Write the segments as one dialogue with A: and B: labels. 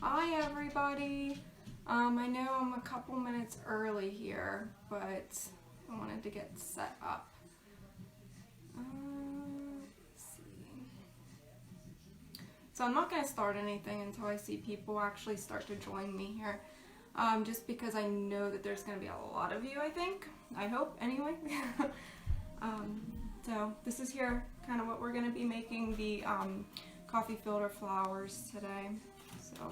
A: Hi everybody. I know I'm a couple minutes early here, but I wanted to get set up. Let's see. So I'm not going to start anything until I see people actually start to join me here. Just because I know that there's going to be a lot of you, I think. I hope, anyway. So this is here kind of what we're going to be making, the coffee filter flowers today. So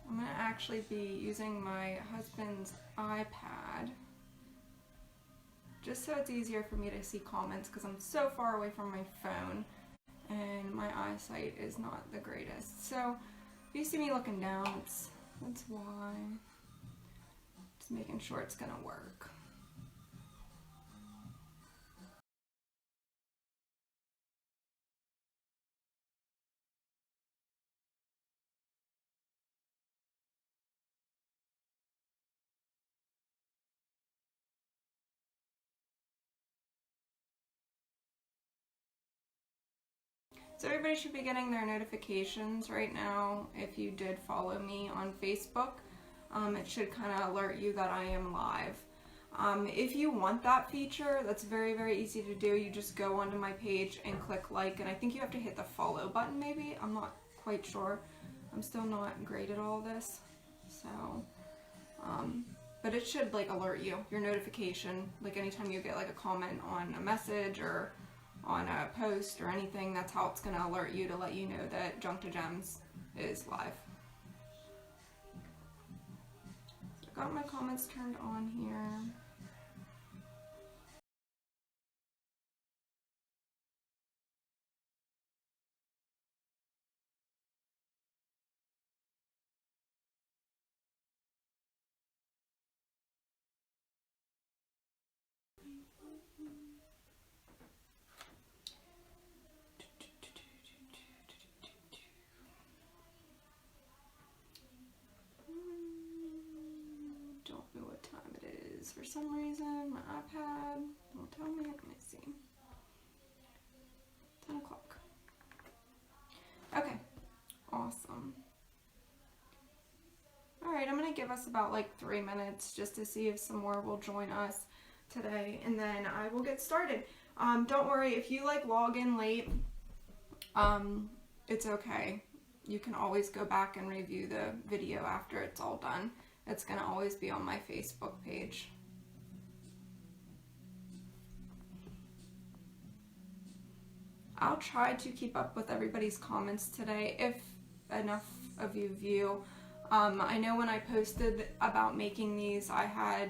A: I'm going to actually be using my husband's iPad just so it's easier for me to see comments because I'm so far away from my phone and my eyesight is not the greatest. So if you see me looking down, that's why. Just making sure it's going to work. So everybody should be getting their notifications right now. If you did follow me on Facebook, it should kind of alert you that I am live. If you want that feature, that's very, very easy to do. You just go onto my page and click like, and I think you have to hit the follow button maybe. I'm not quite sure. I'm still not great at all this. So, but it should like alert you, your notification, like anytime you get like a comment on a message or on a post or anything, that's how it's going to alert you to let you know that Junk to Gems is live. So I got my comments turned on here. Don't know what time it is. For some reason, my iPad won't tell me. Let me see. 10 o'clock. Okay, awesome. Alright, I'm going to give us about like 3 minutes just to see if some more will join us today, and then I will get started. Don't worry, if you like log in late, it's okay. You can always go back and review the video after it's all done. It's going to always be on my Facebook page. I'll try to keep up with everybody's comments today if enough of you view. I know when I posted about making these, I had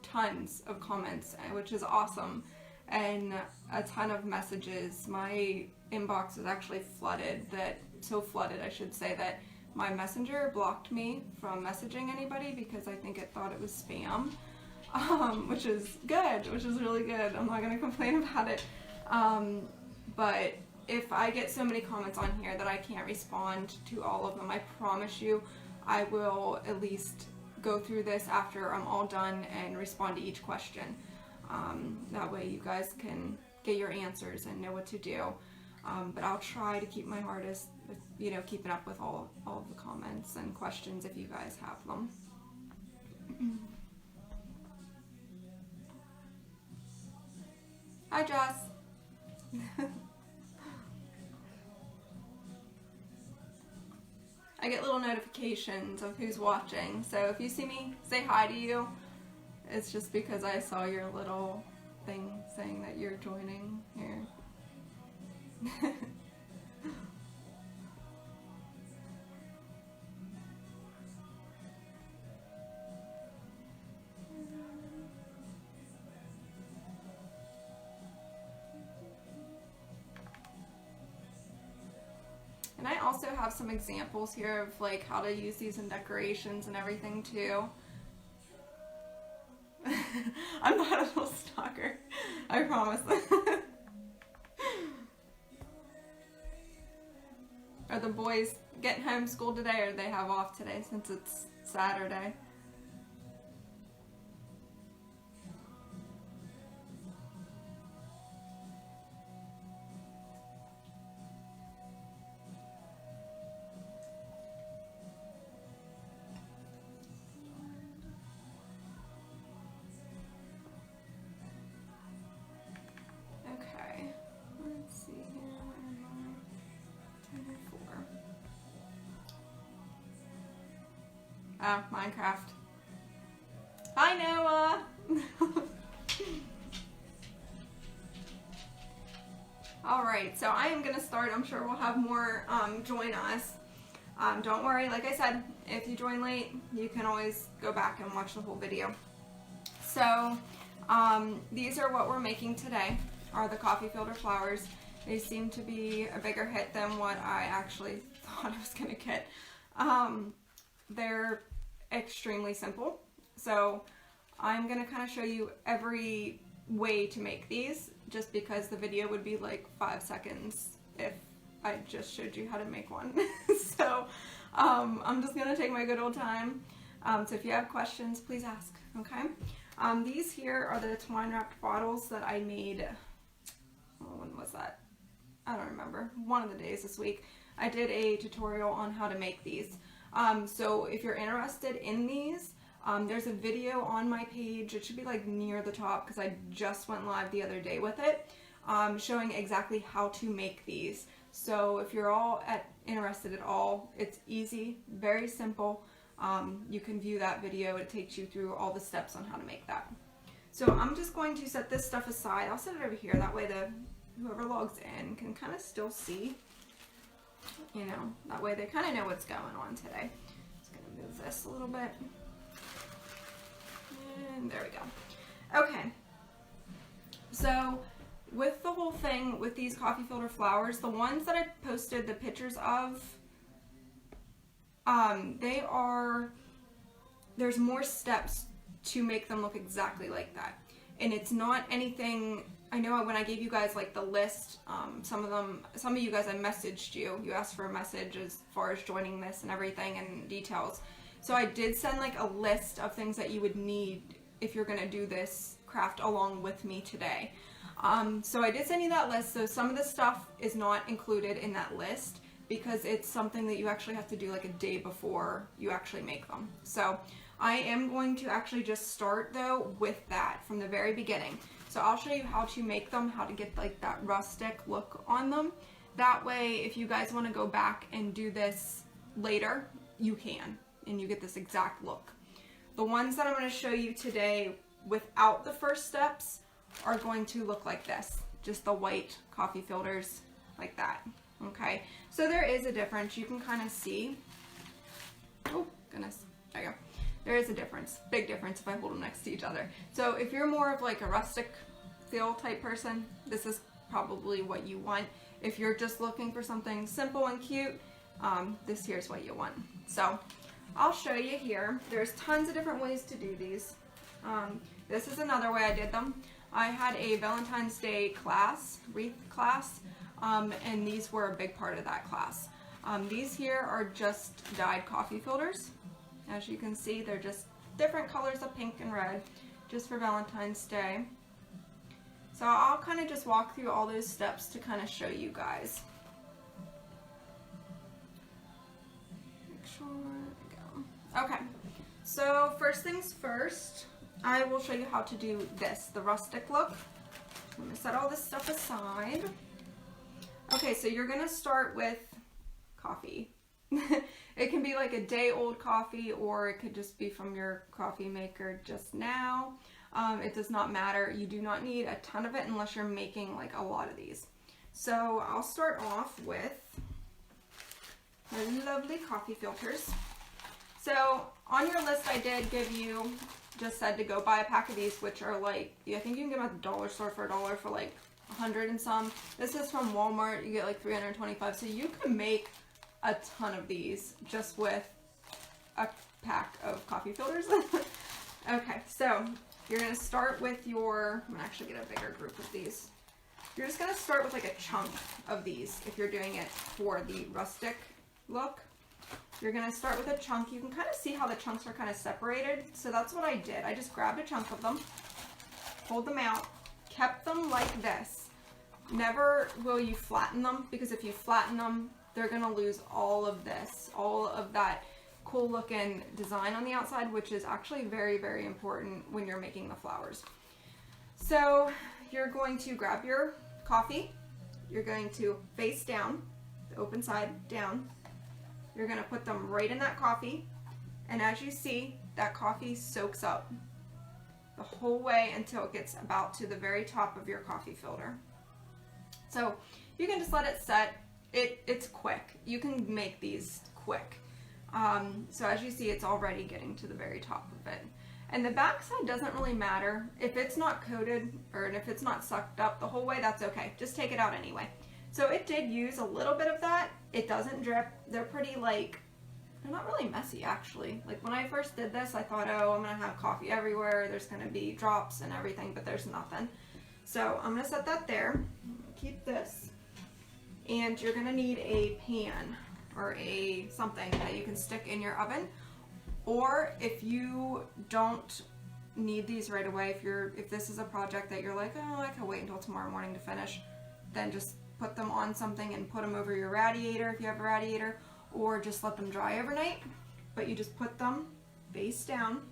A: tons of comments, which is awesome, and a ton of messages. My inbox was actually flooded, so flooded I should say, that my messenger blocked me from messaging anybody because I think it thought it was spam, which is good, which is really good. I'm not going to complain about it. But if I get so many comments on here that I can't respond to all of them, I promise you I will at least go through this after I'm all done and respond to each question. That way you guys can get your answers and know what to do. But I'll try to keep my hardest with, keeping up with all of the comments and questions if you guys have them. Hi, Joss. I get little notifications of who's watching, so if you see me say hi to you, it's just because I saw your little thing saying that you're joining here. And I also have some examples here of like how to use these in decorations and everything too. I'm not a little stalker, I promise. Are the boys getting homeschooled today, or do they have off today since it's Saturday? Okay, let's see here. Where am I? 10:04. Oh, Minecraft. Hi, Noah! Alright, so I am going to start. I'm sure we'll have more join us. Don't worry, like I said, if you join late, you can always go back and watch the whole video. So, these are what we're making today, are the coffee filter flowers. They seem to be a bigger hit than what I actually thought I was going to get. They're extremely simple. So I'm going to kind of show you every way to make these, just because the video would be like 5 seconds if I just showed you how to make one. So I'm just going to take my good old time. So if you have questions, please ask, okay? These here are the twine wrapped bottles that I made, when was that? I don't remember. One of the days this week. I did a tutorial on how to make these. So if you're interested in these, there's a video on my page. It should be like near the top because I just went live the other day with it, showing exactly how to make these. So if you're all interested at all, it's easy, very simple. You can view that video. It takes you through all the steps on how to make that. So I'm just going to set this stuff aside. I'll set it over here. That way whoever logs in can kind of still see. You know, that way they kind of know what's going on today. Just going to move this a little bit. And there we go. Okay. So with the whole thing with these coffee filter flowers, the ones that I posted the pictures of, there's more steps to make them look exactly like that. And it's not anything, I know when I gave you guys like the list, some of you guys, I messaged you asked for a message as far as joining this and everything and details. So I did send like a list of things that you would need if you're going to do this craft along with me today. So I did send you that list. So some of the stuff is not included in that list because it's something that you actually have to do like a day before you actually make them. So I am going to actually just start though with that from the very beginning. So I'll show you how to make them, how to get like that rustic look on them. That way, if you guys want to go back and do this later, you can, and you get this exact look. The ones that I'm going to show you today without the first steps are going to look like this. Just the white coffee filters like that. Okay, so there is a difference. You can kind of see. Oh, goodness. There you go. There is a difference. Big difference if I hold them next to each other. So if you're more of like a rustic feel type person, this is probably what you want. If you're just looking for something simple and cute, this here's what you want. So I'll show you here. There's tons of different ways to do these. This is another way I did them. I had a Valentine's Day class, wreath class, and these were a big part of that class. These here are just dyed coffee filters. As you can see, they're just different colors of pink and red, just for Valentine's Day. So I'll kind of just walk through all those steps to kind of show you guys. Make sure, there we go. Okay, so first things first, I will show you how to do this, the rustic look. I'm going to set all this stuff aside. Okay, so you're going to start with coffee. It can be like a day-old coffee, or it could just be from your coffee maker just now. It does not matter. You do not need a ton of it unless you're making like a lot of these. So I'll start off with my lovely coffee filters. So on your list I did give you, just said to go buy a pack of these, which are like, I think you can get them at the dollar store for $1 for like 100 and some. This is from Walmart. You get like 325. So you can make a ton of these just with a pack of coffee filters. Okay, so you're going to start with your, I'm going to actually get a bigger group of these. You're just going to start with like a chunk of these if you're doing it for the rustic look. You're going to start with a chunk. You can kind of see how the chunks are kind of separated. So that's what I did. I just grabbed a chunk of them, pulled them out, kept them like this. Never will you flatten them, because if you flatten them, they're going to lose all of this, all of that cool looking design on the outside, which is actually very, very important when you're making the flowers. So you're going to grab your coffee. You're going to face down, the open side down. You're going to put them right in that coffee, and as you see, that coffee soaks up the whole way until it gets about to the very top of your coffee filter. So you can just let it set. It's quick. You can make these quick. So as you see, it's already getting to the very top of it. And the back side doesn't really matter. If it's not coated or if it's not sucked up the whole way, that's okay. Just take it out anyway. So it did use a little bit of that. It doesn't drip. They're pretty they're not really messy actually. Like when I first did this, I thought, oh, I'm gonna have coffee everywhere. There's gonna be drops and everything, but there's nothing. So I'm gonna set that there. Keep this. And you're gonna need a pan or something that you can stick in your oven. Or if you don't need these right away, if this is a project that you're like, oh, I can wait until tomorrow morning to finish, then just put them on something and put them over your radiator if you have a radiator, or just let them dry overnight. But you just put them face down,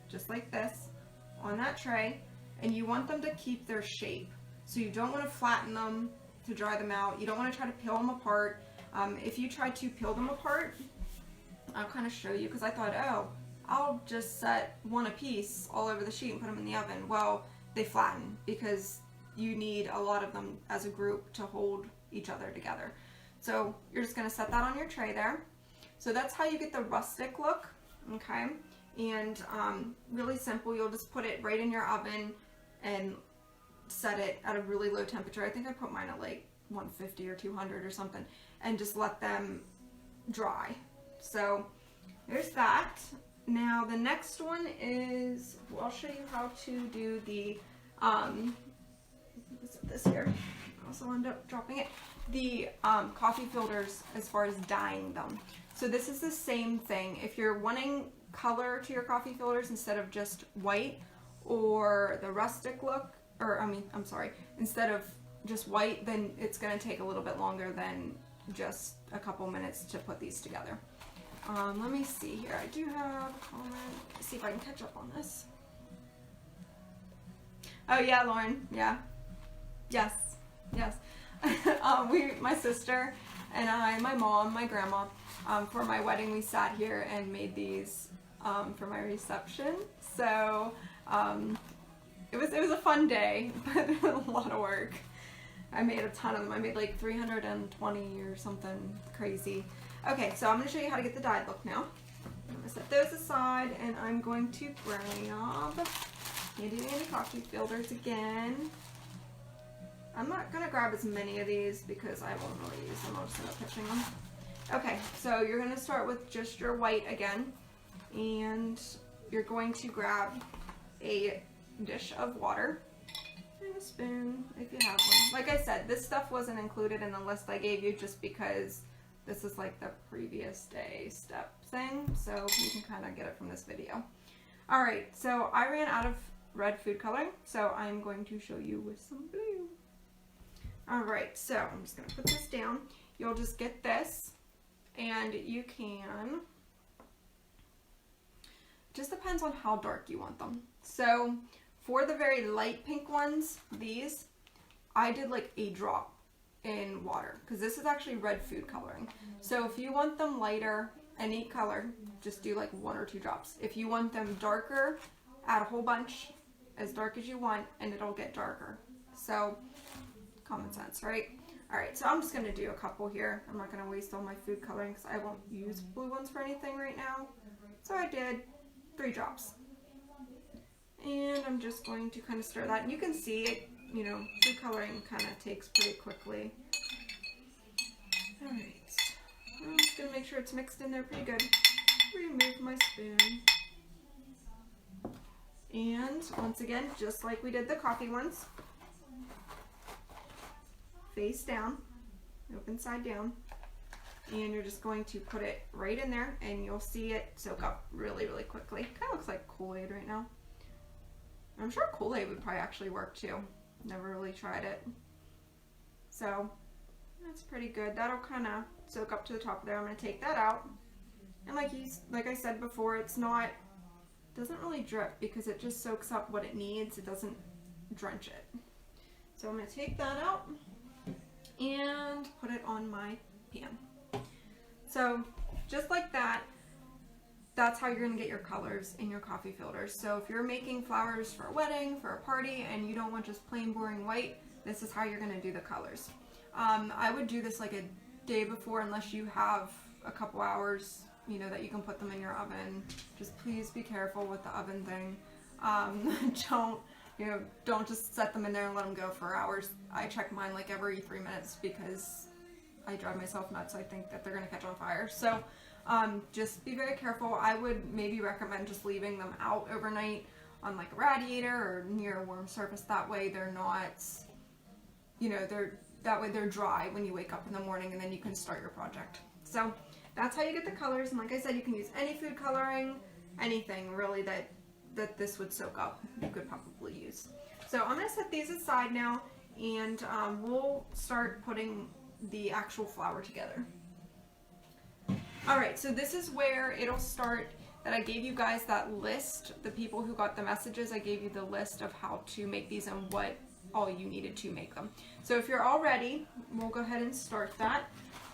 A: just like this, on that tray, and you want them to keep their shape. So you don't want to flatten them to dry them out. You don't want to try to peel them apart. If you try to peel them apart, I'll kind of show you, because I thought, oh, I'll just set one a piece all over the sheet and put them in the oven. Well, they flatten because you need a lot of them as a group to hold each other together. So you're just going to set that on your tray there. So that's how you get the rustic look, okay? And really simple. You'll just put it right in your oven and set it at a really low temperature. I think I put mine at like 150 or 200 or something, and just let them dry. So there's that. Now the next one is, well, I'll show you how to do the, this here, I also end up dropping it, the coffee filters as far as dyeing them. So this is the same thing. If you're wanting color to your coffee filters instead of just white or the rustic look, or I'm sorry, instead of just white, then it's going to take a little bit longer than just a couple minutes to put these together. Let me see here. I do have a comment. Let's see if I can catch up on this. Oh yeah, Lauren. Yeah. Yes. Yes. My sister and I, my mom, my grandma, for my wedding, we sat here and made these for my reception. So it was a fun day, but a lot of work. I made a ton of them. I made like 320 or something crazy. Okay, so I'm going to show you how to get the dyed look now. I'm going to set those aside, and I'm going to grab handy dandy coffee filters again. I'm not going to grab as many of these because I won't really use them. I'll just end up pitching them. Okay, so you're going to start with just your white again, and you're going to grab a dish of water and a spoon if you have one. Like I said, this stuff wasn't included in the list I gave you just because this is like the previous day step thing, so you can kind of get it from this video. Alright, so I ran out of red food coloring, so I'm going to show you with some blue. Alright, so I'm just going to put this down. You'll just get this, and you can, just depends on how dark you want them. So for the very light pink ones, these, I did like a drop in water, because this is actually red food coloring. So if you want them lighter, any color, just do like 1 or 2 drops. If you want them darker, add a whole bunch, as dark as you want, and it'll get darker. So common sense, right? Alright, so I'm just going to do a couple here. I'm not going to waste all my food coloring because I won't use blue ones for anything right now. So I did 3 drops. And I'm just going to kind of stir that. And you can see it, you know, food coloring kind of takes pretty quickly. Alright, I'm just going to make sure it's mixed in there pretty good. Remove my spoon. And once again, just like we did the coffee ones, face down, open side down, and you're just going to put it right in there, and you'll see it soak up really, really quickly. Kind of looks like Kool-Aid right now. I'm sure Kool-Aid would probably actually work too. Never really tried it. So that's pretty good. That'll kind of soak up to the top there. I'm going to take that out. And like I said before, doesn't really drip because it just soaks up what it needs. It doesn't drench it. So I'm going to take that out and put it on my pan. So just like that, that's how you're going to get your colors in your coffee filters. So if you're making flowers for a wedding, for a party, and you don't want just plain boring white, this is how you're going to do the colors. I would do this like a day before, unless you have a couple hours, you know, that you can put them in your oven. Just please be careful with the oven thing. Don't just set them in there and let them go for hours. I check mine like every 3 minutes because I drive myself nuts. I think that they're going to catch on fire. So just be very careful. I would maybe recommend just leaving them out overnight on like a radiator or near a warm surface. That way they're not, that way they're dry when you wake up in the morning, and then you can start your project. So that's how you get the colors. And like I said, you can use any food coloring, anything really that this would soak up, you could probably use. So I'm going to set these aside now, and we'll start putting the actual flower together. Alright, so this is where it'll start, that I gave you guys that list, the people who got the messages, I gave you the list of how to make these and what all you needed to make them. So if you're all ready, we'll go ahead and start that.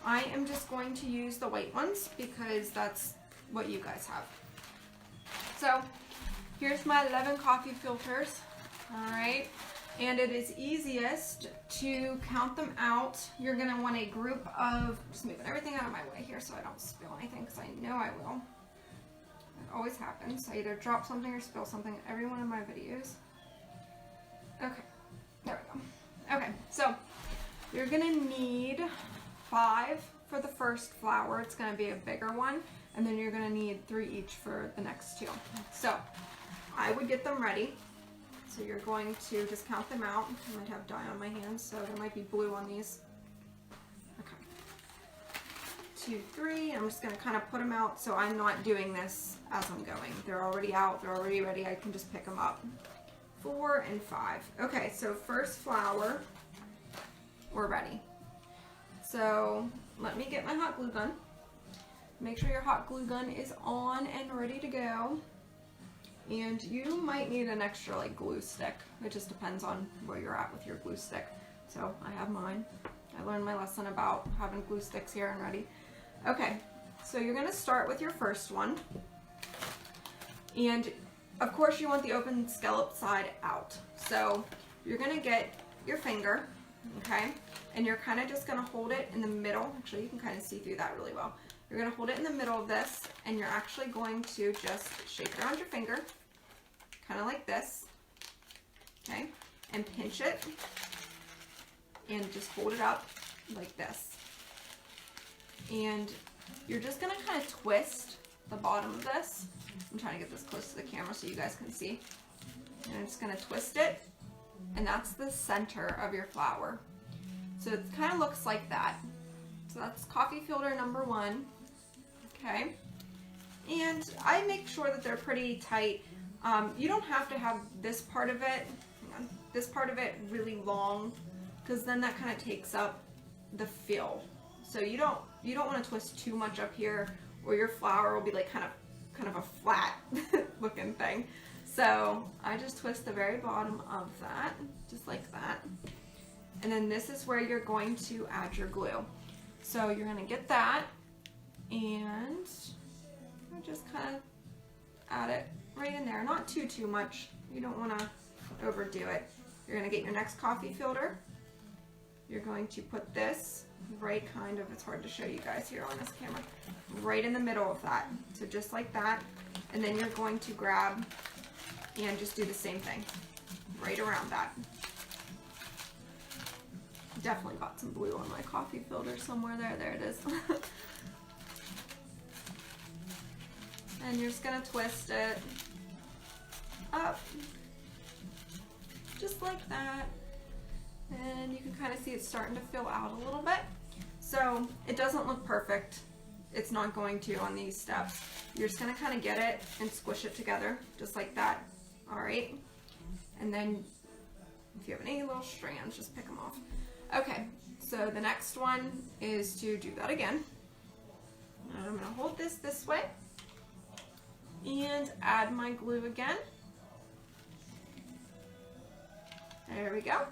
A: I am just going to use the white ones because that's what you guys have. So here's my 11 coffee filters. Alright, and it is easiest to count them out. You're going to want a group of, just moving everything out of my way here so I don't spill anything, because I know I will. It always happens. I either drop something or spill something in every one of my videos. Okay, there we go. Okay, so you're going to need 5 for the first flower. It's going to be a bigger one, and then you're going to need 3 each for the next 2. So I would get them ready. So you're going to just count them out. I might have dye on my hands, so there might be blue on these. Okay. 2, 3. I'm just going to kind of put them out, so I'm not doing this as I'm going. They're already out. They're already ready. I can just pick them up. 4 and 5. Okay, so first flower, we're ready. So let me get my hot glue gun. Make sure your hot glue gun is on and ready to go. And you might need an extra like glue stick. It just depends on where you're at with your glue stick. So I have mine. I learned my lesson about having glue sticks here and ready. Okay, so you're going to start with your first one. And of course you want the open scallop side out. So you're going to get your finger, okay? And you're kind of just going to hold it in the middle. Actually, you can kind of see through that really well. You're going to hold it in the middle of this, and you're actually going to just shake it around your finger, kind of like this, okay? And pinch it, and just hold it up like this. And you're just going to kind of twist the bottom of this. I'm trying to get this close to the camera so you guys can see. And I'm just going to twist it, and that's the center of your flower. So it kind of looks like that. So that's coffee filter number 1. Okay. And I make sure that they're pretty tight. You don't have to have this part of it, this part of it really long, because then that kind of takes up the fill. So you don't want to twist too much up here, or your flower will be like kind of a flat looking thing. So I just twist the very bottom of that, just like that. And then this is where you're going to add your glue. So you're going to get that, and just kind of add it right in there. Not too much. You don't want to overdo it. You're going to get your next coffee filter. You're going to put this right it's hard to show you guys here on this camera, right in the middle of that. So just like that. And then you're going to grab and just do the same thing right around that. Definitely got some blue on my coffee filter somewhere there. There it is. And you're just going to twist it up just like that. and you can kind of see it's starting to fill out a little bit. So it doesn't look perfect. It's not going to on these steps. You're just gonna kind of get it and squish it together, just like that. All right, and then if you have any little strands, just pick them off. Okay, so the next one is to do that again. And I'm gonna hold this way and add my glue again. There we go,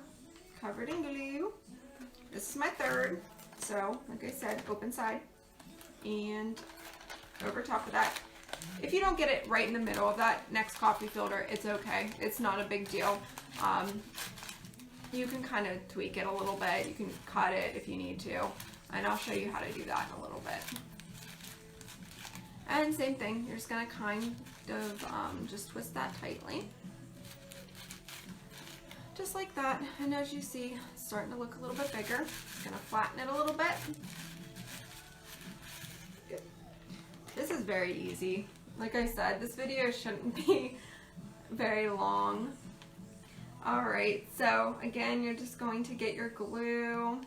A: covered in glue. This is my third, so like I said, open side and over top of that. If you don't get it right in the middle of that next coffee filter, it's okay. It's not a big deal. You can kind of tweak it a little bit. You can cut it if you need to, and I'll show you how to do that in a little bit. And same thing, you're just gonna kind of just twist that tightly. Just like that, and as you see, it's starting to look a little bit bigger. Just gonna flatten it a little bit. Good. This is very easy. Like I said, this video shouldn't be very long. Alright, so again, you're just going to get your glue,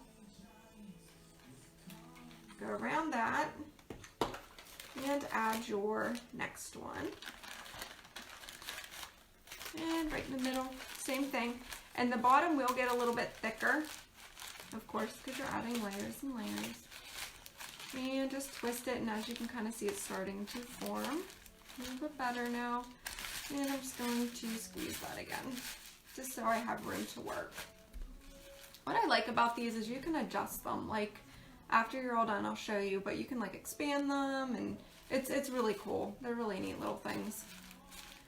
A: go around that, and add your next one. And right in the middle, same thing. And the bottom will get a little bit thicker, of course, because you're adding layers and layers. And just twist it, and as you can kind of see, it's starting to form a little bit better now. And I'm just going to squeeze that again, just so I have room to work. What I like about these is you can adjust them. Like after you're all done, I'll show you, but you can like expand them, and it's really cool. They're really neat little things.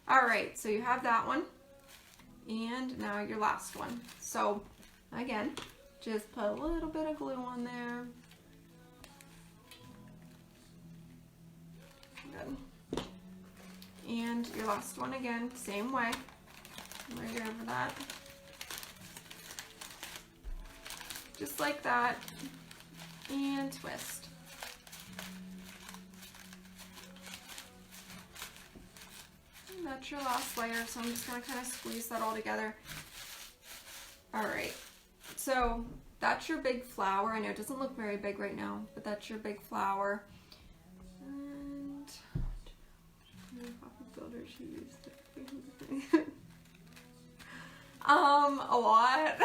A: All right, so you have that one, and now your last one. So again, just put a little bit of glue on there. Good. And your last one again, same way. Right over that. Just like that. And twist. And that's your last layer, so I'm just going to kind of squeeze that all together. Alright, so that's your big flower. I know it doesn't look very big right now, but that's your big flower. And builders used a lot.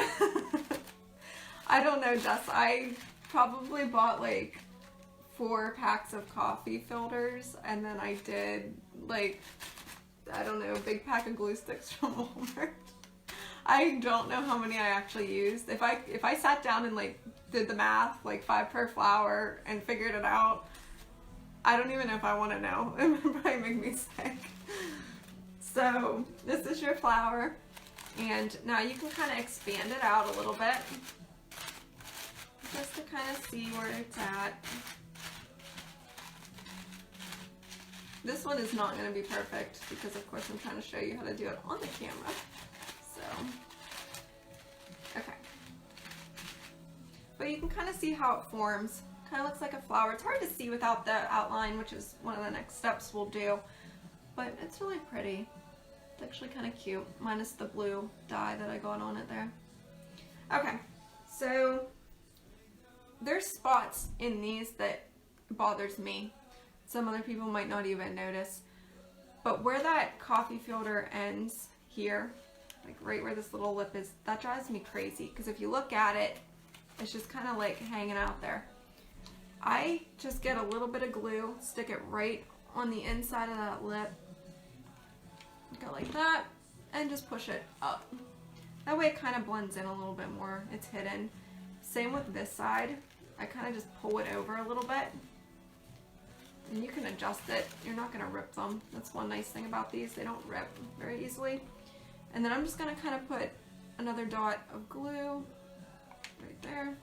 A: I don't know, Jess. I probably bought like 4 packs of coffee filters, and then I did like, I don't know, a big pack of glue sticks from Walmart. I don't know how many I actually used. If I sat down and like did the math, like 5 per flower, and figured it out, I don't even know if I want to know. It would probably make me sick. So this is your flower, and now you can kind of expand it out a little bit, just to kind of see where it's at. This one is not going to be perfect because of course I'm trying to show you how to do it on the camera. So, okay. But you can kind of see how it forms. Kind of looks like a flower. It's hard to see without the outline, which is one of the next steps we'll do. But it's really pretty. It's actually kind of cute, minus the blue dye that I got on it there. Okay, so there's spots in these that bothers me. Some other people might not even notice. But where that coffee filter ends here, like right where this little lip is, that drives me crazy. Because if you look at it, it's just kind of like hanging out there. I just get a little bit of glue, stick it right on the inside of that lip, go like that, and just push it up. That way it kind of blends in a little bit more. It's hidden. Same with this side. I kind of just pull it over a little bit. And you can adjust it. You're not going to rip them. That's one nice thing about these. They don't rip very easily. And then I'm just going to kind of put another dot of glue right there.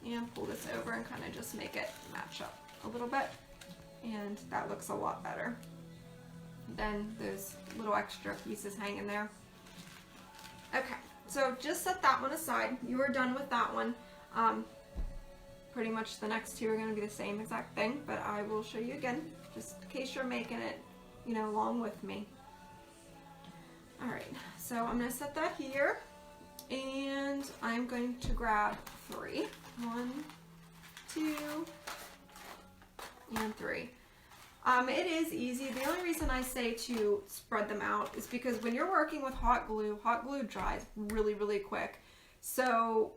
A: And pull this over and kind of just make it match up a little bit. And that looks a lot better than those little extra pieces hanging there. Okay, so just set that one aside. You are done with that one. Pretty much the next 2 are going to be the same exact thing, but I will show you again, just in case you're making it, you know, along with me. Alright, so I'm going to set that here, And I'm going to grab 3. 1, 2, and 3. It is easy. The only reason I say to spread them out is because when you're working with hot glue dries really, really quick. So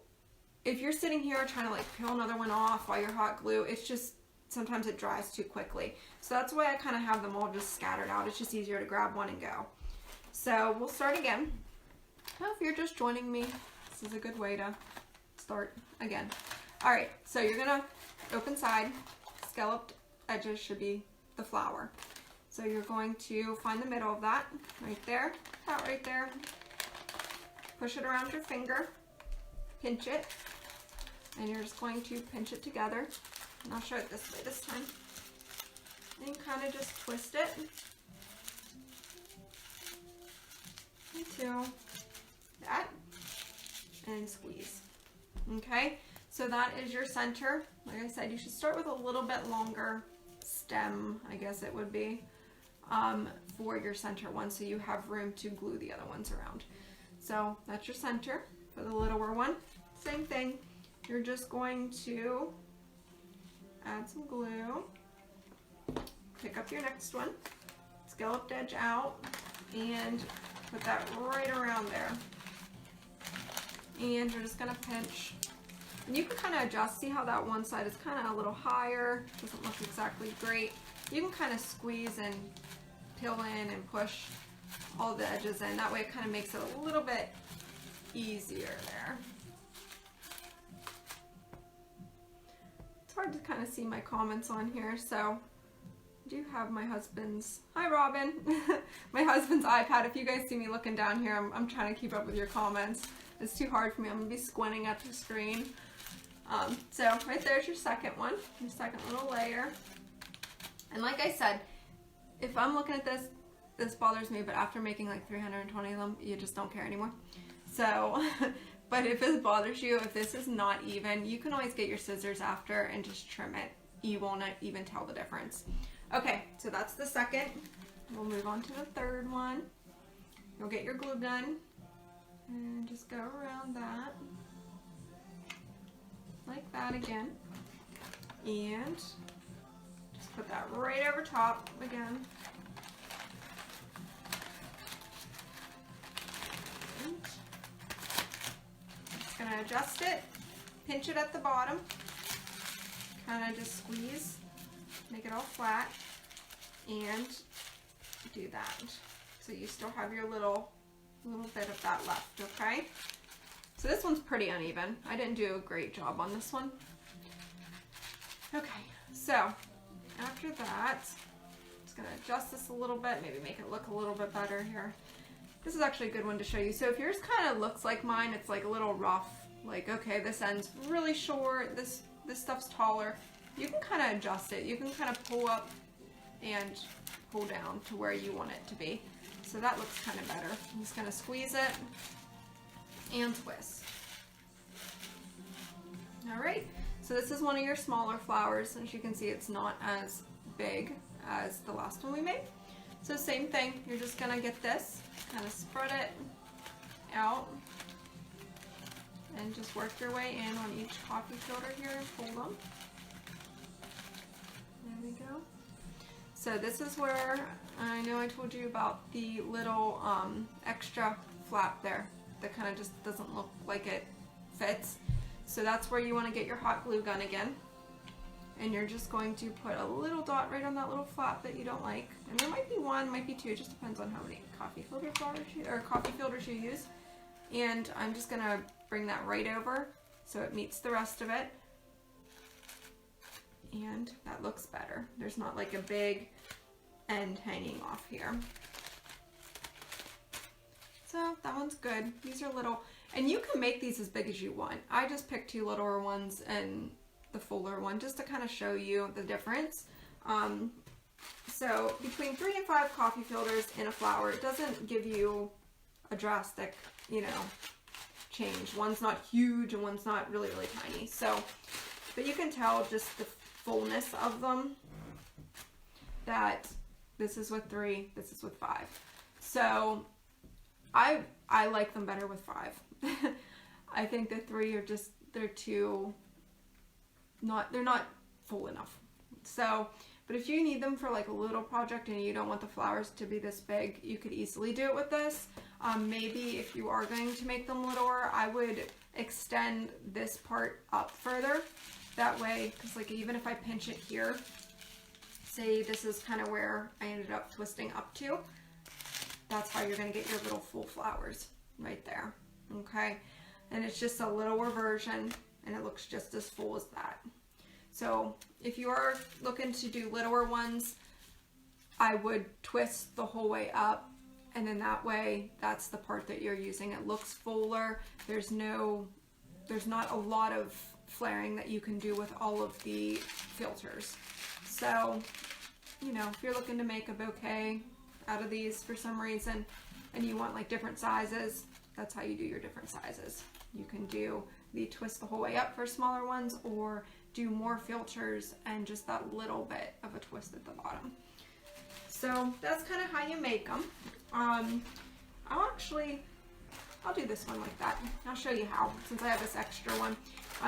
A: if you're sitting here trying to like peel another one off while you're hot glue, it's just, sometimes it dries too quickly. So that's why I kind of have them all just scattered out. It's just easier to grab one and go. So we'll start again. Now if you're just joining me, this is a good way to start again. Alright, so you're going to open side, scalloped edges should be the flower. So you're going to find the middle of that, right there, about right there. Push it around your finger, pinch it, and you're just going to pinch it together. And I'll show it this way this time. And kind of just twist it into that and squeeze. Okay, so that is your center. Like I said, you should start with a little bit longer stem, I guess it would be, for your center one, so you have room to glue the other ones around. So that's your center. For the littler one, same thing. You're just going to add some glue, pick up your next one, scalloped edge out, and put that right around there. And you're just gonna pinch. And you can kind of adjust, see how that one side is kind of a little higher, doesn't look exactly great. You can kind of squeeze and peel in and push all the edges in. That way it kind of makes it a little bit easier there. It's hard to kind of see my comments on here, so I do have my husband's, hi Robin, my husband's iPad. If you guys see me looking down here, I'm trying to keep up with your comments. It's too hard for me. I'm going to be squinting at the screen. So right there's your second one, your second little layer. And like I said, if I'm looking at this, this bothers me, but after making like 320 of them, you just don't care anymore. So, but if it bothers you, if this is not even, you can always get your scissors after and just trim it. You won't even tell the difference. Okay, so that's the second. We'll move on to the third one. You'll get your glue gun and just go around that, like that again, and just put that right over top again. And just gonna adjust it, pinch it at the bottom, kind of just squeeze, make it all flat, and do that. So you still have your little bit of that left, okay? So this one's pretty uneven. I didn't do a great job on this one. Okay, so after that, just gonna adjust this a little bit, maybe make it look a little bit better here. This is actually a good one to show you. So if yours kind of looks like mine, it's like a little rough, like, okay, this end's really short, this stuff's taller, you can kind of adjust it. You can kind of pull up and pull down to where you want it to be. So that looks kind of better. I'm just going to squeeze it and twist. Alright, so this is one of your smaller flowers. As you can see, it's not as big as the last one we made. So same thing, you're just going to get this, kind of spread it out, and just work your way in on each coffee filter here and pull them. There we go. So this is where, I know I told you about the little extra flap there that kind of just doesn't look like it fits. So that's where you want to get your hot glue gun again. And you're just going to put a little dot right on that little flap that you don't like. And there might be one, might be two, it just depends on how many coffee filters you use. And I'm just going to bring that right over so it meets the rest of it. And that looks better. There's not like a big end hanging off here. So that one's good. These are little, and you can make these as big as you want. I just picked 2 littler ones and the fuller one just to kind of show you the difference. So between 3 and 5 coffee filters in a flower, it doesn't give you a drastic, you know, change. One's not huge and one's not really, really tiny. So, but you can tell just the fullness of them that this is with 3, this is with 5. So I like them better with 5. I think the 3 are just, they're not full enough. So, but if you need them for like a little project and you don't want the flowers to be this big, you could easily do it with this. Maybe if you are going to make them littler, I would extend this part up further. That way, because like even if I pinch it here, say this is kind of where I ended up twisting up to, that's how you're going to get your little full flowers right there. Okay, and it's just a littler version and it looks just as full as that. So if you are looking to do littler ones, I would twist the whole way up, and then that way that's the part that you're using. It looks fuller. There's not a lot of flaring that you can do with all of the filters. So, you know, if you're looking to make a bouquet out of these for some reason and you want like different sizes, that's how you do your different sizes. You can do the twist the whole way up for smaller ones, or do more filters and just that little bit of a twist at the bottom. So that's kind of how you make them. I'll do this one like that. I'll show you how, since I have this extra one.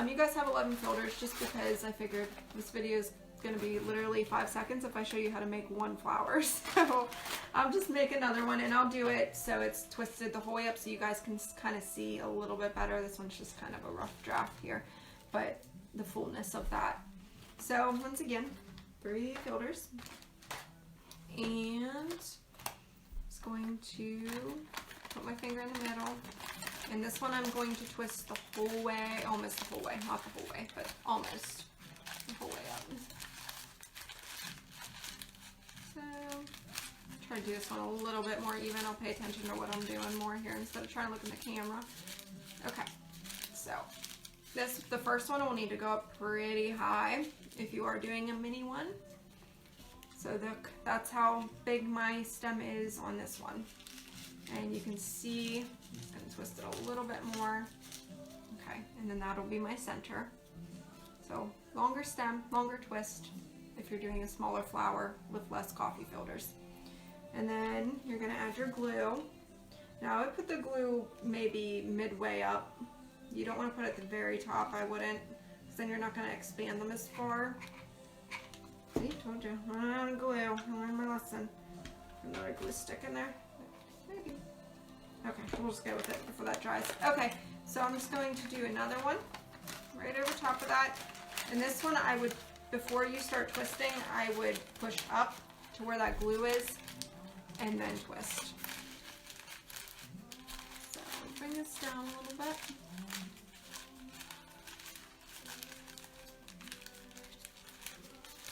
A: You guys have 11 filters just because I figured this video is going to be literally 5 seconds if I show you how to make one flower. So I'll just make another one, and I'll do it so it's twisted the whole way up so you guys can kind of see a little bit better. This one's just kind of a rough draft here, but the fullness of that. So once again, 3 filters, and just going to put my finger in the middle, and this one I'm going to twist the whole way, almost the whole way, not the whole way, but almost the whole way up. So try to do this one a little bit more even. I'll pay attention to what I'm doing more here instead of trying to look in the camera. Okay, so the first one will need to go up pretty high if you are doing a mini one. So that's how big my stem is on this one. And you can see, I'm just going to twist it a little bit more. Okay, and then that'll be my center. So longer stem, longer twist if you're doing a smaller flower with less coffee filters. And then you're going to add your glue. Now I would put the glue maybe midway up. You don't want to put it at the very top, I wouldn't, because then you're not going to expand them as far. See, told you, run out of glue. I learned my lesson. Another glue stick in there. Maybe. Okay, we'll just go with it before that dries. Okay, so I'm just going to do another one right over top of that. And this one I would, before you start twisting, I would push up to where that glue is and then twist. So bring this down a little bit.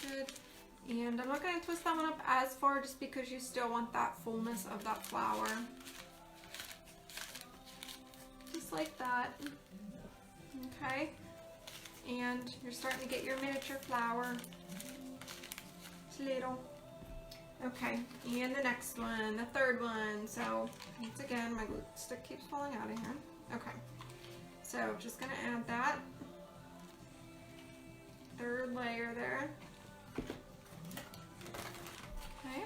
A: Good. And I'm not going to twist that one up as far just because you still want that fullness of that flower. Just like that. Okay. And you're starting to get your miniature flower. It's little. Okay, and the next one, the third one. So once again, my glue stick keeps falling out of here. Okay, so just gonna add that third layer there. Okay,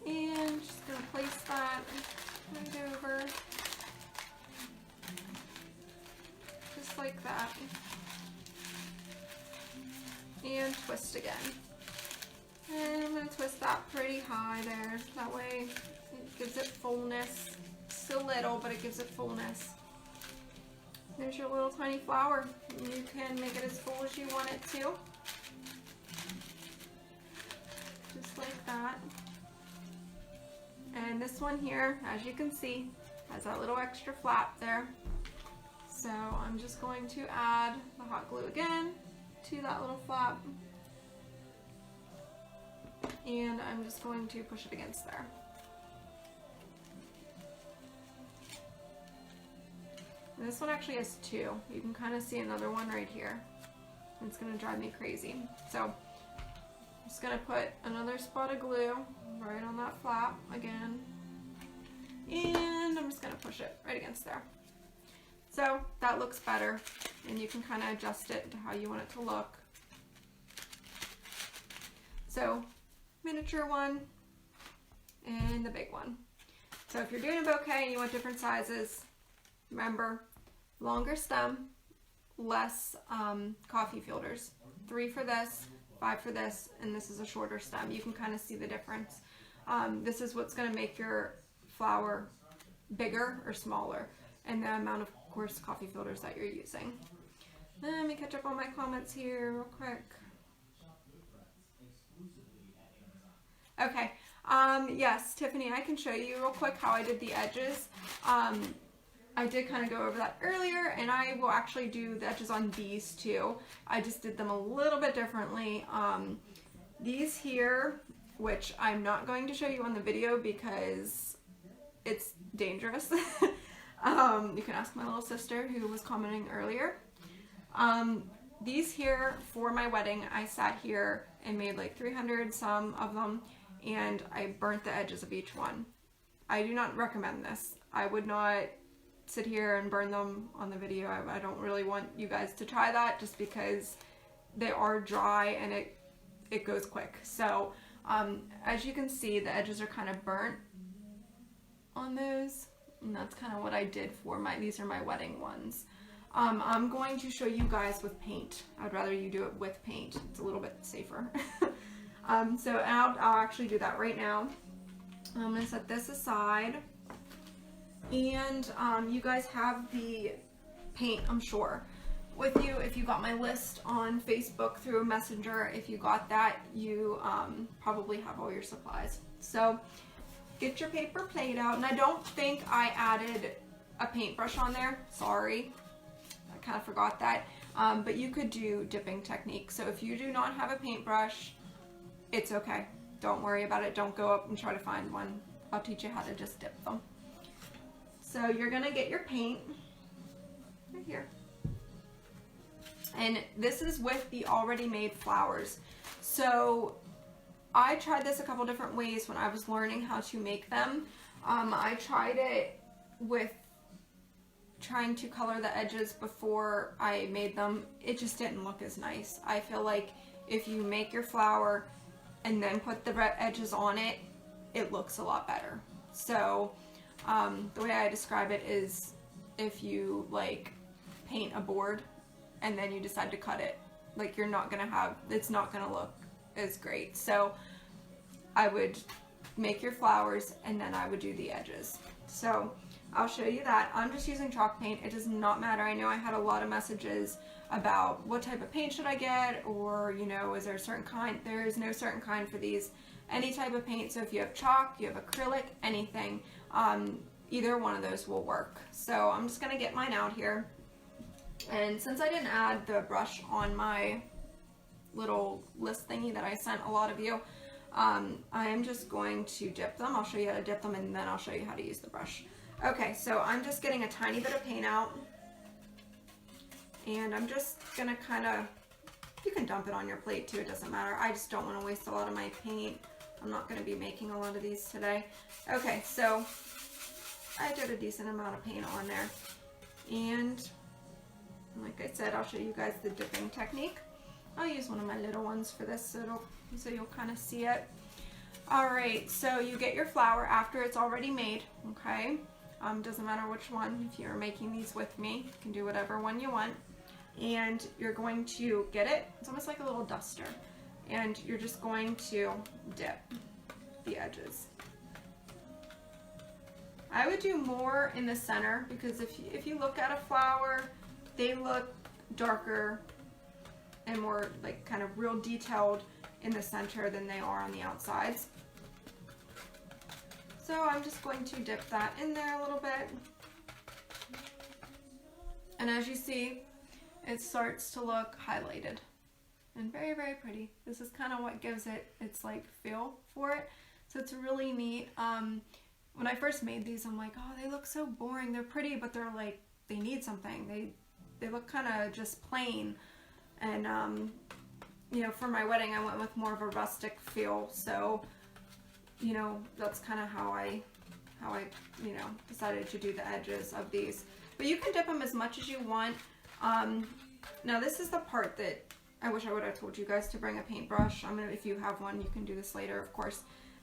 A: and just gonna place that right over, just like that, and twist again. And I'm going to twist that pretty high there. That way it gives it fullness. Still little, but it gives it fullness. There's your little tiny flower. You can make it as full as you want it to. Just like that. And this one here, as you can see, has that little extra flap there. So I'm just going to add the hot glue again to that little flap. And I'm just going to push it against there. And this one actually has 2. You can kind of see another one right here. It's going to drive me crazy. So I'm just going to put another spot of glue right on that flap again. And I'm just going to push it right against there. So that looks better. And you can kind of adjust it to how you want it to look. So miniature one and the big one. So if you're doing a bouquet and you want different sizes, Remember, longer stem, less coffee filters. 3 for this, 5 for this, and this is a shorter stem. You can kind of see the difference. This is what's going to make your flower bigger or smaller, and the amount of course coffee filters that you're using. Let me catch up on my comments here real quick. Okay, yes, Tiffany, I can show you real quick how I did the edges. I did kind of go over that earlier, and I will actually do the edges on these too. I just did them a little bit differently. These here, which I'm not going to show you on the video because it's dangerous. You can ask my little sister who was commenting earlier. These here for my wedding, I sat here and made like 300 some of them, and I burnt the edges of each one. I do not recommend this. I would not sit here and burn them on the video. I don't really want you guys to try that just because they are dry and it goes quick. So as you can see, the edges are kind of burnt on those, and that's kind of what I did for these are my wedding ones. I'm going to show you guys with paint. I'd rather you do it with paint. It's a little bit safer. So I'll actually do that right now. I'm going to set this aside. And you guys have the paint, I'm sure, with you. If you got my list on Facebook through a messenger, if you got that, you probably have all your supplies. So get your paper plate out. And I don't think I added a paintbrush on there. Sorry. I kind of forgot that. But you could do dipping technique. So if you do not have a paintbrush, it's okay. Don't worry about it. Don't go up and try to find one. I'll teach you how to just dip them. So you're going to get your paint right here. And this is with the already made flowers. So I tried this a couple different ways when I was learning how to make them. I tried it with trying to color the edges before I made them. It just didn't look as nice. I feel like if you make your flower and then put the red edges on it, it looks a lot better. So the way I describe it is if you like paint a board and then you decide to cut it, like it's not gonna look as great. So I would make your flowers and then I would do the edges. So I'll show you that. I'm just using chalk paint. It does not matter. I know I had a lot of messages about what type of paint should I get, or is there a certain kind. There is no certain kind for these. Any type of paint. So if you have chalk, you have acrylic, anything, either one of those will work. So I'm just gonna get mine out here, and since I didn't add the brush on my little list thingy that I sent a lot of you, I am just going to dip them. I'll show you how to dip them, and then I'll show you how to use the brush. Okay, so I'm just getting a tiny bit of paint out, and I'm just gonna you can dump it on your plate too, it doesn't matter. I just don't want to waste a lot of my paint. I'm not going to be making a lot of these today. Okay, so I did a decent amount of paint on there. And like I said, I'll show you guys the dipping technique. I'll use one of my little ones for this so you'll kind of see it. Alright, so you get your flower after it's already made, okay? Doesn't matter which one. If you're making these with me, you can do whatever one you want. And you're going to get it. It's almost like a little duster. And you're just going to dip the edges. I would do more in the center because if you look at a flower, they look darker and more like kind of real detailed in the center than they are on the outsides. So I'm just going to dip that in there a little bit. And as you see, it starts to look highlighted and very, very pretty. This is kind of what gives it its like feel for it. So it's really neat. When I first made these, I'm like, oh, they look so boring. They're pretty, but they're like, they need something. They look kind of just plain. And for my wedding, I went with more of a rustic feel. So, that's kind of how I decided to do the edges of these. But you can dip them as much as you want. Now this is the part that I wish I would have told you guys to bring a paintbrush. If you have one, you can do this later, of course.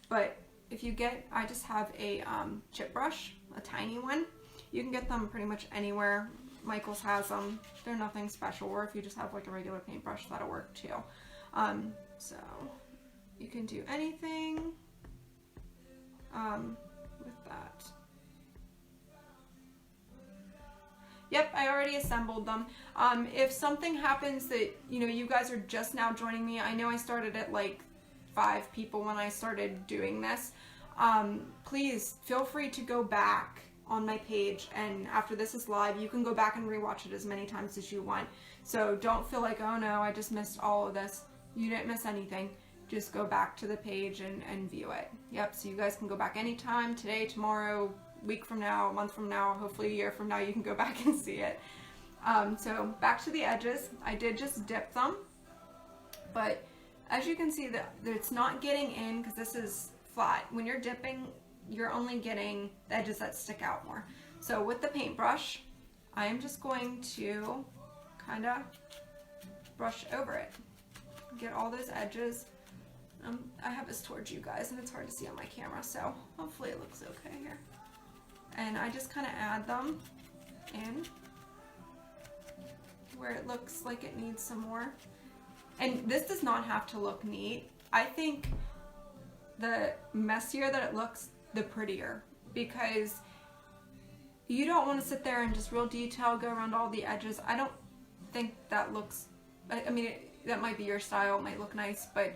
A: But if you I just have a chip brush, a tiny one, You can get them pretty much anywhere. Michael's has them. They're nothing special, or if you just have like a regular paintbrush, that'll work too. So you can do anything with that. Yep, I already assembled them. If something happens that, you know, you guys are just now joining me, I know I started at like 5 people when I started doing this. Please feel free to go back on my page, and after this is live, you can go back and rewatch it as many times as you want. So don't feel like, oh no, I just missed all of this. You didn't miss anything. Just go back to the page and view it. Yep, so you guys can go back anytime, today, tomorrow, week from now, a month from now, hopefully a year from now, you can go back and see it. So back to the edges. I did just dip them, but as you can see that it's not getting in because this is flat. When you're dipping, you're only getting the edges that stick out more. So with the paintbrush, I am just going to kind of brush over it. Get all those edges. I have this towards you guys and it's hard to see on my camera, so hopefully it looks okay here. And I just kind of add them in where it looks like it needs some more. And this does not have to look neat. I think the messier that it looks, the prettier, because you don't want to sit there and just real detail go around all the edges. I don't think that looks, I mean, that might be your style, it might look nice, but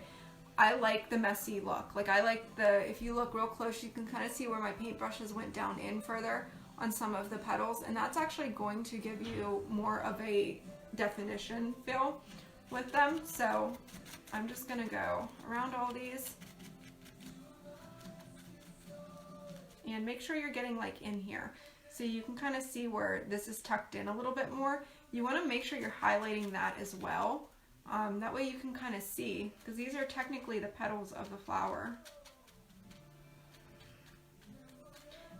A: I like the messy look. Like I like if you look real close, you can kind of see where my paintbrushes went down in further on some of the petals, and that's actually going to give you more of a definition feel with them. So I'm just gonna go around all these and make sure you're getting like in here. So you can kind of see where this is tucked in a little bit more. You want to make sure you're highlighting that as well. That way you can kind of see, because these are technically the petals of the flower.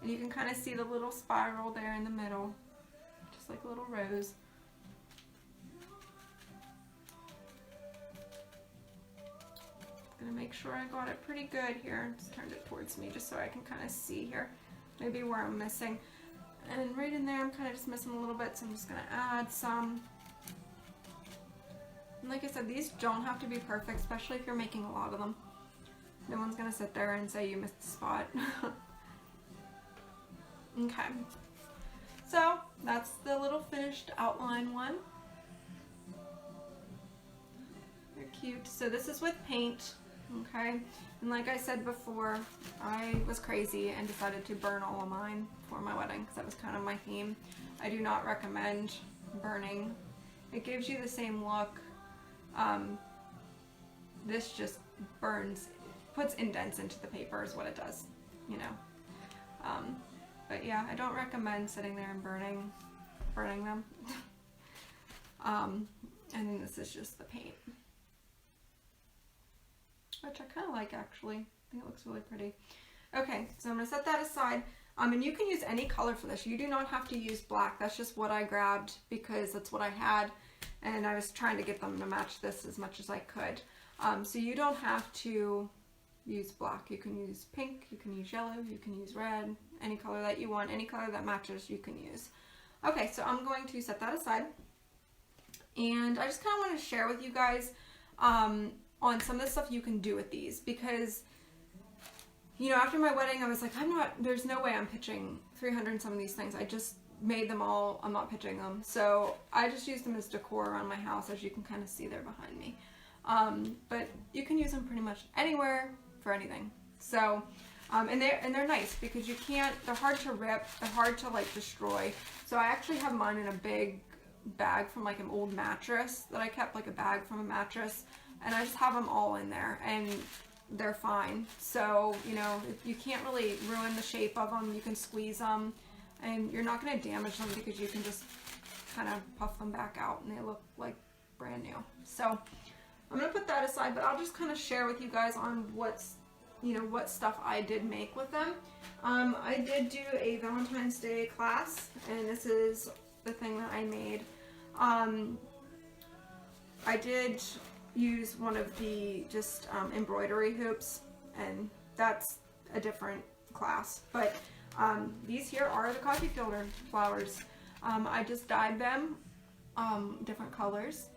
A: And you can kind of see the little spiral there in the middle, just like a little rose. Gonna make sure I got it pretty good here. Just turned it towards me just so I can kind of see here, maybe where I'm missing. And right in there, I'm kind of just missing a little bit, so I'm just gonna add some. And like I said, these don't have to be perfect, especially if you're making a lot of them. No one's gonna sit there and say you missed the spot. Okay, so that's the little finished outline one. They're cute. So this is with paint, okay? And like I said before, I was crazy and decided to burn all of mine for my wedding because that was kind of my theme. I do not recommend burning. It gives you the same look. This just burns, puts indents into the paper is what it does, you know. But yeah, I don't recommend sitting there and burning them. And then this is just the paint, which I kind of like actually. I think it looks really pretty. Okay, so I'm going to set that aside. And you can use any color for this. You do not have to use black. That's just what I grabbed because that's what I had. And I was trying to get them to match this as much as I could. So you don't have to use black. You can use pink, you can use yellow, you can use red, any color that you want, any color that matches you can use. Okay, so I'm going to set that aside. And I just kind of want to share with you guys on some of the stuff you can do with these, because you know, after my wedding I was like, there's no way I'm pitching 300 and some of these things. I just made them all, I'm not pitching them. So I just used them as decor around my house, as you can kind of see there behind me. But you can use them pretty much anywhere for anything. So, and they're nice because you can't, they're hard to rip, they're hard to like destroy. So I actually have mine in a big bag from like an old mattress that I kept, like a bag from a mattress, and I just have them all in there and they're fine. So, you know, you can't really ruin the shape of them. You can squeeze them and you're not going to damage them because you can just kind of puff them back out and they look like brand new. So I'm going to put that aside, but I'll just kind of share with you guys on what stuff I did make with them. I did do a Valentine's Day class, and this is the thing that I made. I did use one of the just embroidery hoops, and that's a different class, but These here are the coffee filter flowers. I just dyed them different colors.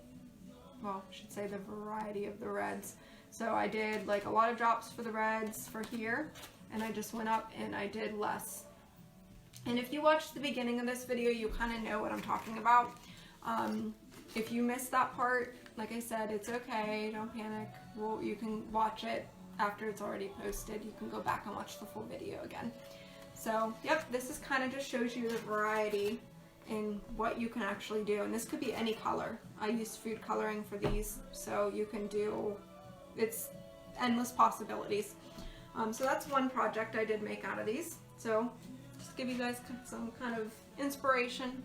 A: Well, I should say the variety of the reds. So I did like a lot of drops for the reds for here, and I just went up and I did less. And if you watched the beginning of this video, you kind of know what I'm talking about. If you missed that part, like I said, it's okay, don't panic. Well, you can watch it after it's already posted. You can go back and watch the full video again. So, yep, this is kind of just shows you the variety in what you can actually do. And this could be any color. I used food coloring for these, so you can do, it's endless possibilities. So that's one project I did make out of these. So, just give you guys some kind of inspiration.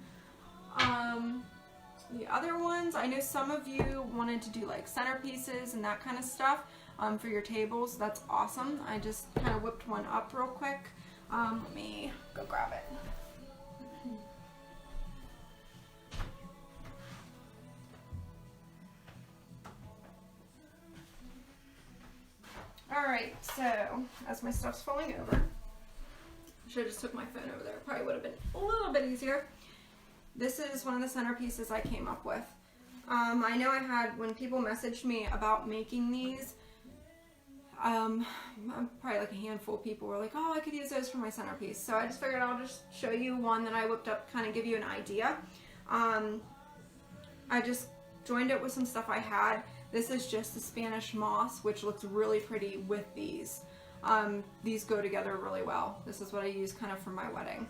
A: The other ones, I know some of you wanted to do like centerpieces and that kind of stuff for your tables. That's awesome. I just kind of whipped one up real quick. Let me go grab it. Alright, so as my stuff's falling over, I should have just took my phone over there. Probably would have been a little bit easier. This is one of the centerpieces I came up with. I know I had, when people messaged me about making these, probably like a handful of people were like, oh, I could use those for my centerpiece. So I just figured I'll just show you one that I whipped up, kind of give you an idea. I just joined it with some stuff I had. This is just the Spanish moss, which looks really pretty with these. These go together really well. This is what I use kind of for my wedding.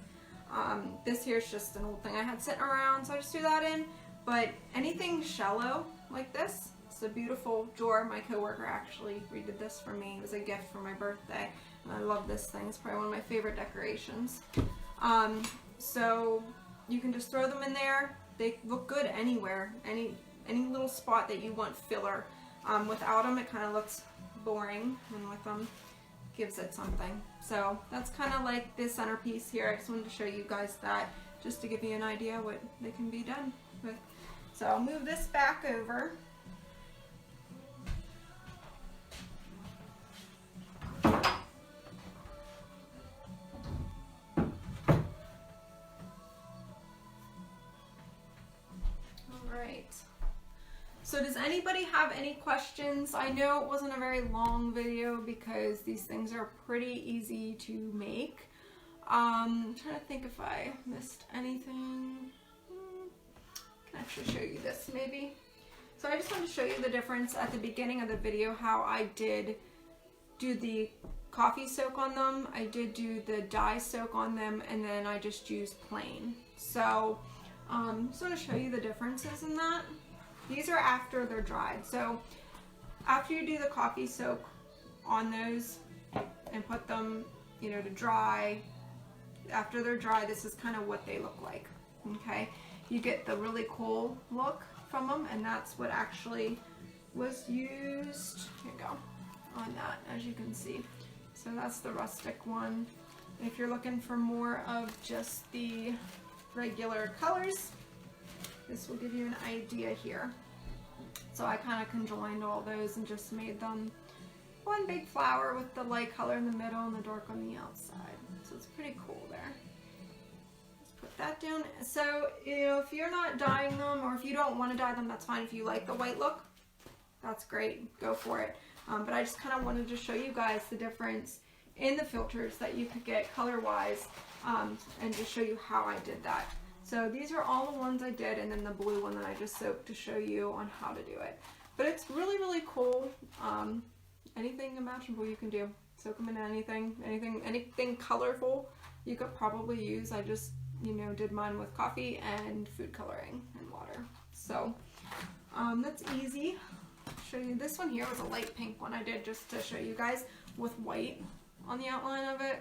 A: This here is just an old thing I had sitting around, so I just threw that in. But anything shallow like this, it's a beautiful drawer. My coworker actually redid this for me. It was a gift for my birthday, and I love this thing. It's probably one of my favorite decorations. So you can just throw them in there. They look good anywhere, any little spot that you want filler. Without them, it kind of looks boring, and with them, gives it something. So that's kind of like this centerpiece here. I just wanted to show you guys that, just to give you an idea what they can be done with. So I'll move this back over. Alright. So does anybody have any questions? I know it wasn't a very long video because these things are pretty easy to make. I'm trying to think if I missed anything. I can actually show you this maybe. So I just want to show you the difference at the beginning of the video, how I did do the coffee soak on them. I did do the dye soak on them, and then I just used plain. So just want to show you the differences in that. These are after they're dried. So after you do the coffee soak on those and put them, you know, to dry, after they're dry, this is kind of what they look like. Okay, you get the really cool look from them, and that's what actually was used. Here you go, on that, as you can see. So that's the rustic one. If you're looking for more of just the regular colors, this will give you an idea here. So I kind of conjoined all those and just made them one big flower with the light color in the middle and the dark on the outside. So it's pretty cool there. Let's put that down. So, you know, if you're not dyeing them, or if you don't want to dye them, that's fine. If you like the white look, that's great. Go for it. But I just kind of wanted to show you guys the difference in the filters that you could get color-wise, and just show you how I did that. So these are all the ones I did, and then the blue one that I just soaked to show you on how to do it. But it's really, really cool. Anything imaginable you can do. Soak them in anything colorful you could probably use. I just, you know, did mine with coffee and food coloring and water. So that's easy. Show you, this one here was a light pink one I did just to show you guys with white on the outline of it.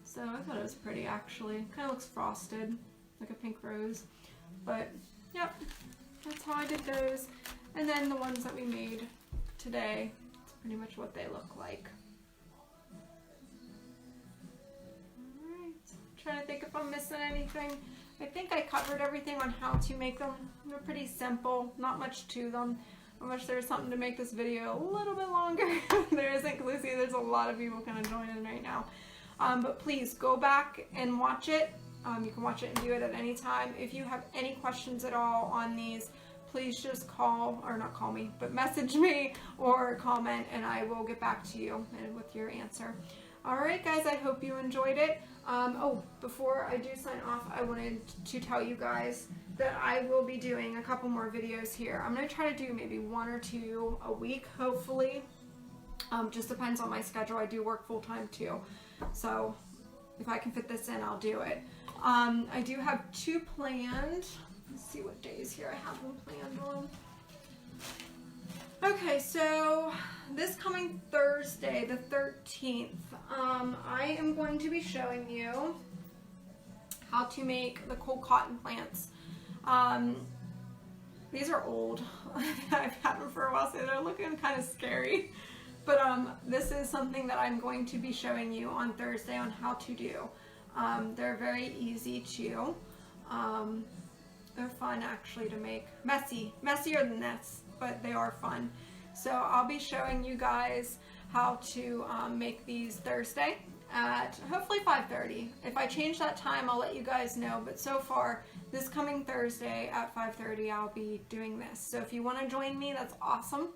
A: So I thought it was pretty actually. Kind of looks frosted, like a pink rose. But yep, that's how I did those. And then the ones that we made today, it's pretty much what they look like. Alright, trying to think if I'm missing anything. I think I covered everything on how to make them. They're pretty simple, not much to them. I wish there was something to make this video a little bit longer. There isn't, because there's a lot of people kind of joining right now. But please go back and watch it. You can watch it and view it at any time. If you have any questions at all on these, please just call, or not call me, but message me or comment, and I will get back to you with your answer. Alright guys, I hope you enjoyed it. Oh, before I do sign off, I wanted to tell you guys that I will be doing a couple more videos here. I'm going to try to do maybe 1 or 2 a week, hopefully. Just depends on my schedule. I do work full-time too. So if I can fit this in, I'll do it. I do have 2 planned. Let's see what days here I have them planned on. Okay, so this coming Thursday, the 13th, I am going to be showing you how to make the cold cotton plants. These are old. I've had them for a while, so they're looking kind of scary. But this is something that I'm going to be showing you on Thursday on how to do. They're very easy to. They're fun actually to make. Messier than this, but they are fun. So I'll be showing you guys how to make these Thursday at hopefully 5:30. If I change that time, I'll let you guys know. But so far, this coming Thursday at 5:30, I'll be doing this. So if you want to join me, that's awesome.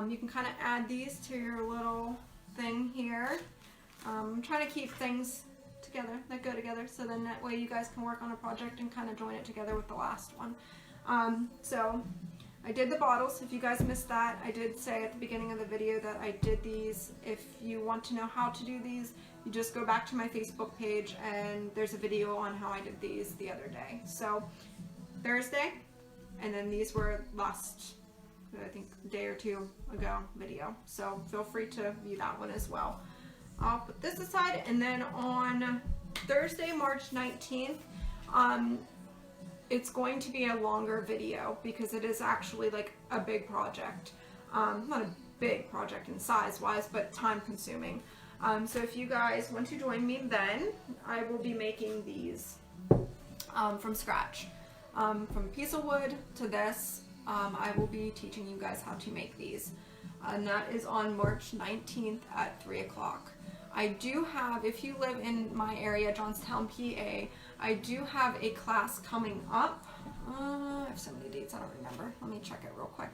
A: You can kind of add these to your little thing here. I'm trying to keep things together that go together, so then that way you guys can work on a project and kind of join it together with the last one. So I did the bottles. If you guys missed that, I did say at the beginning of the video that I did these. If you want to know how to do these, you just go back to my Facebook page and there's a video on how I did these the other day. So Thursday, and then these were last, I think, a day or 2 ago video. So feel free to view that one as well. I'll put this aside, and then on Thursday, March 19th, it's going to be a longer video because it is actually like a big project. Not a big project in size wise, but time consuming. So if you guys want to join me, then I will be making these from scratch. From a piece of wood to this, I will be teaching you guys how to make these. And that is on March 19th at 3 o'clock. I do have, if you live in my area, Johnstown, PA, I do have a class coming up. I have so many dates, I don't remember. Let me check it real quick.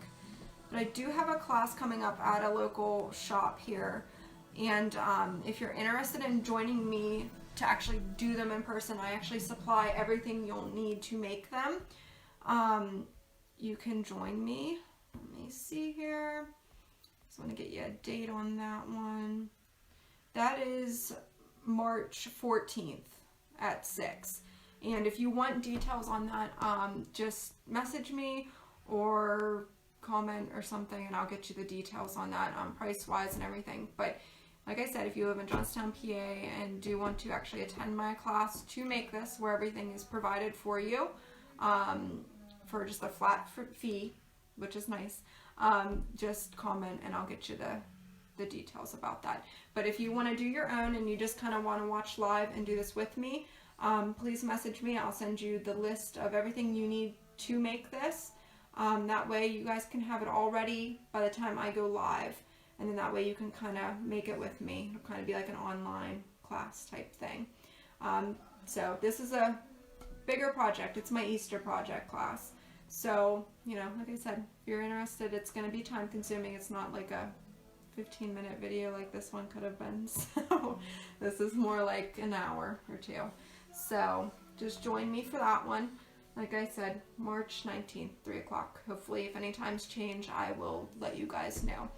A: But I do have a class coming up at a local shop here. And if you're interested in joining me to actually do them in person, I actually supply everything you'll need to make them. You can join me. Let me see here. Just want to get you a date on that one. That is March 14th at 6. And if you want details on that, just message me or comment or something, and I'll get you the details on that, price-wise and everything. But like I said, if you live in Johnstown, PA, and do want to actually attend my class to make this, where everything is provided for you, for just a flat fee, which is nice, just comment and I'll get you the details about that. But if you want to do your own and you just kind of want to watch live and do this with me, please message me. I'll send you the list of everything you need to make this. That way you guys can have it all ready by the time I go live, and then that way you can kind of make it with me. It'll kind of be like an online class type thing. So this is a bigger project. It's my Easter project class. So, you know, like I said, if you're interested, it's going to be time consuming. It's not like a 15-minute video like this one could have been. So this is more like an hour or 2. So just join me for that one. Like I said, March 19th, 3 o'clock. Hopefully, if any times change, I will let you guys know.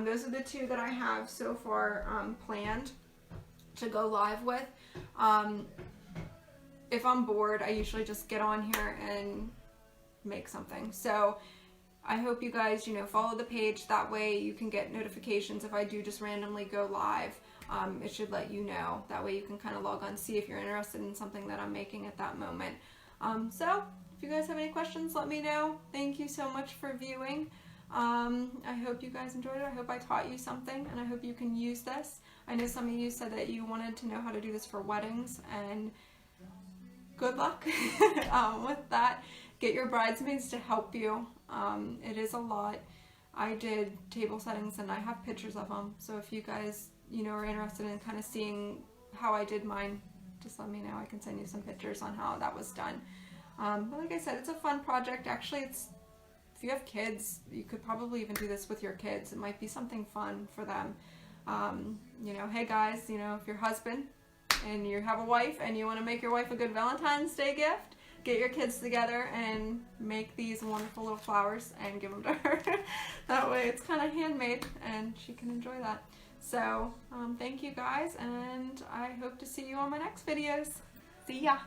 A: Those are the 2 that I have so far planned to go live with. If I'm bored, I usually just get on here and make something. So I hope you guys, you know, follow the page. That way you can get notifications if I do just randomly go live. It should let you know. That way you can kind of log on, see if you're interested in something that I'm making at that moment. So if you guys have any questions, let me know. Thank you so much for viewing. I hope you guys enjoyed it. I hope I taught you something, and I hope you can use this. I know some of you said that you wanted to know how to do this for weddings, and good luck with that. Get your bridesmaids to help you. It is a lot. I did table settings and I have pictures of them. So if you guys, you know, are interested in kind of seeing how I did mine, just let me know. I can send you some pictures on how that was done. But like I said, it's a fun project. Actually, if you have kids, you could probably even do this with your kids. It might be something fun for them. You know, hey guys, you know, if your husband and you have a wife and you want to make your wife a good Valentine's Day gift, get your kids together and make these wonderful little flowers and give them to her. That way it's kind of handmade and she can enjoy that. So thank you guys, and I hope to see you on my next videos. See ya!